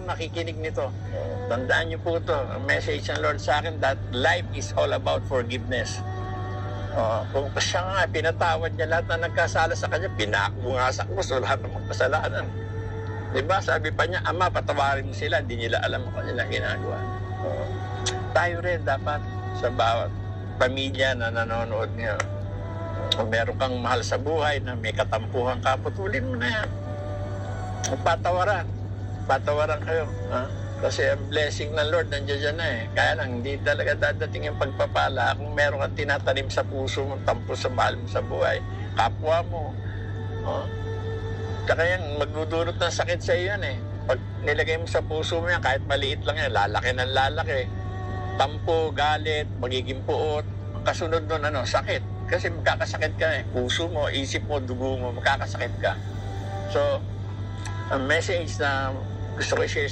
nakikinig nito. Tandaan niyo po ito. Ang message ng Lord sa akin that life is all about forgiveness. Kung siya nga, pinatawad niya lahat na nagkasala sa kanya, pinakubuhasak mo sa lahat ng magkasalanan. Diba? Sabi pa niya, Ama, patawarin mo sila. Hindi nila alam kung nila ginagawa. Tayo rin dapat sa bawat pamilya na nanonood niya. Kung meron kang mahal sa buhay na may katampuhan ka, putulin mo na yan. Patawaran kayo. Kasi ang blessing ng Lord nandiyan dyan na eh. Kaya lang, hindi talaga dadating yung pagpapala kung meron kang tinatanim sa puso mo, tampo sa mahal mo sa buhay, kapwa mo. Kaya yan, magdudulot ng sakit sa iyo yan eh. Pag nilagay mo sa puso mo yan, kahit maliit lang yan, lalaki ng lalaki. Tampo, galit, magiging puot. Kasunod nun, sakit. Kasi magkakasakit ka eh. Puso mo, isip mo, dugo mo, magkakasakit ka. So, ang message na gusto ko i-share